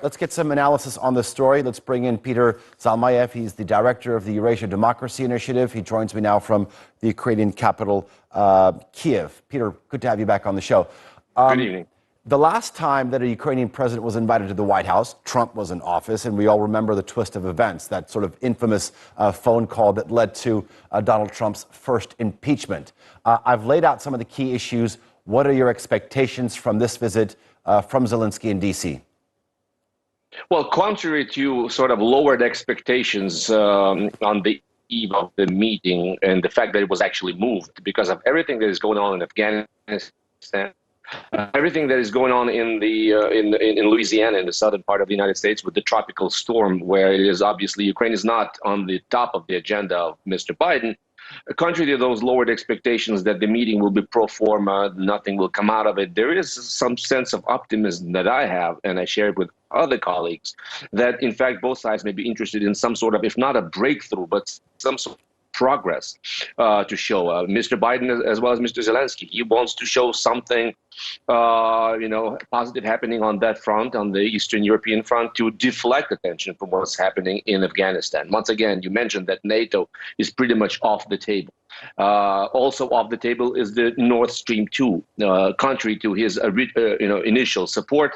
Let's get some analysis on this story. Let's bring in Peter Zalmayev. He's the director of the Eurasia Democracy Initiative. He joins me now from the Ukrainian capital, Kiev. Peter, good to have you back on the show. Good evening. The last time that a Ukrainian president was invited to the White House, Trump was in office, and we all remember the twist of events, that sort of infamous phone call that led to Donald Trump's first impeachment. I've laid out some of the key issues. What are your expectations from this visit from Zelensky in D.C.? Well, contrary to sort of lowered expectations on the eve of the meeting and the fact that it was actually moved because of everything that is going on in Afghanistan, everything that is going on in Louisiana, in the southern part of the United States, with the tropical storm, where it is obviously Ukraine is not on the top of the agenda of Mr. Biden. Contrary to those lowered expectations that the meeting will be pro forma, nothing will come out of it, there is some sense of optimism that I have, and I share it with other colleagues, that in fact both sides may be interested in some sort of, if not a breakthrough, but some sort of progress to show. Mr. Biden, as well as Mr. Zelensky, he wants to show something, positive happening on that front, on the Eastern European front, to deflect attention from what's happening in Afghanistan. Once again, you mentioned that NATO is pretty much off the table. Also off the table is the Nord Stream 2, contrary to his initial support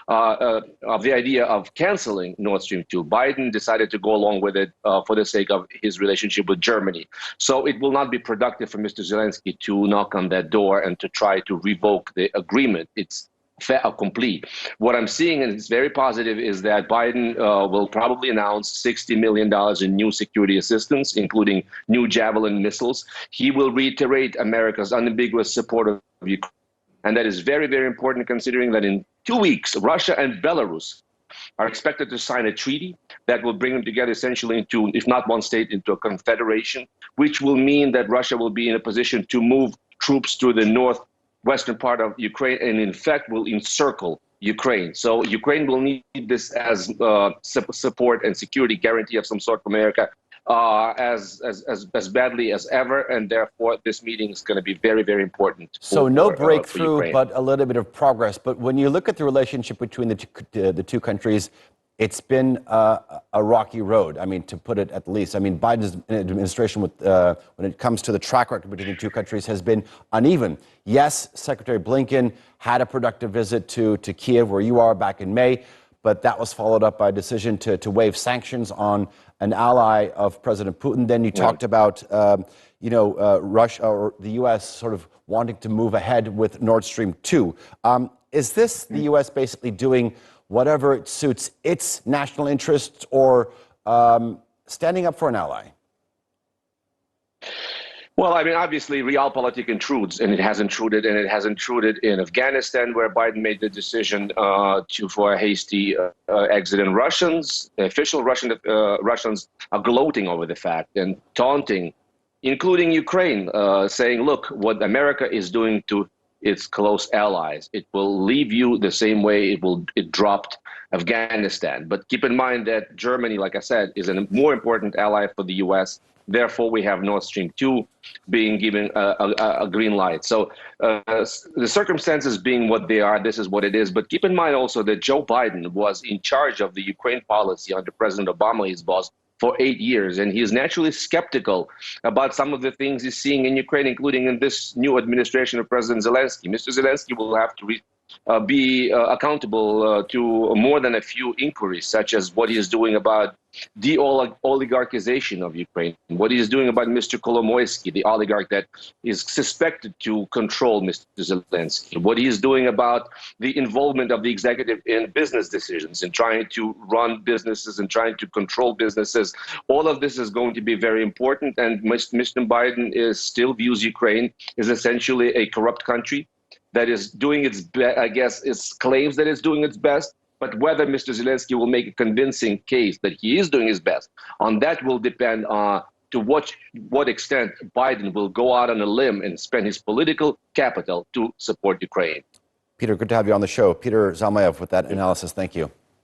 of the idea of canceling Nord Stream 2. Biden decided to go along with it for the sake of his relationship with Germany. So it will not be productive for Mr. Zelensky to knock on that door and to try to revoke the agreement. It's fait accompli. What I'm seeing, and it's very positive, is that Biden will probably announce $60 million in new security assistance, including new Javelin missiles. He will reiterate America's unambiguous support of Ukraine. And that is very, very important, considering that in 2 weeks, Russia and Belarus are expected to sign a treaty that will bring them together essentially into, if not one state, into a confederation, which will mean that Russia will be in a position to move troops to the northwestern part of Ukraine and, in fact, will encircle Ukraine. So Ukraine will need this as support and security guarantee of some sort from America as badly as ever, and therefore this meeting is going to be very, very important. So no breakthrough, but a little bit of progress. But when you look at the relationship between the two countries, it's been a rocky road. I mean, to put it at least. I mean, Biden's administration, when it comes to the track record between the two countries, has been uneven. Yes, Secretary Blinken had a productive visit to Kiev, where you are, back in May, but that was followed up by a decision to waive sanctions on an ally of President Putin. Then you talked about, Russia or the U.S. sort of wanting to move ahead with Nord Stream 2. Is this the U.S. basically doing whatever it suits its national interests, or standing up for an ally? Well, I mean, obviously, realpolitik intrudes, and it has intruded, and it has intruded in Afghanistan, where Biden made the decision for a hasty exit. And Russians, the official Russians, are gloating over the fact and taunting, including Ukraine, saying, look, what America is doing to its close allies, it will leave you the same way it dropped Afghanistan. But keep in mind that Germany, like I said, is a more important ally for the U.S. Therefore, we have Nord Stream 2 being given a green light. So the circumstances being what they are, this is what it is. But keep in mind also that Joe Biden was in charge of the Ukraine policy under President Obama, his boss, for 8 years. And he is naturally skeptical about some of the things he's seeing in Ukraine, including in this new administration of President Zelensky. Mr. Zelensky will have to be accountable to more than a few inquiries, such as what he is doing about the oligarchization of Ukraine, what he is doing about Mr. Kolomoisky, the oligarch that is suspected to control Mr. Zelensky, what he is doing about the involvement of the executive in business decisions and trying to run businesses and trying to control businesses. All of this is going to be very important, and Mr. Biden still views Ukraine as essentially a corrupt country that is doing its best. I guess it claims that it's doing its best, but whether Mr. Zelensky will make a convincing case that he is doing his best, on that will depend on to what extent Biden will go out on a limb and spend his political capital to support Ukraine. Peter, good to have you on the show. Peter Zalmayev with that analysis. Thank you.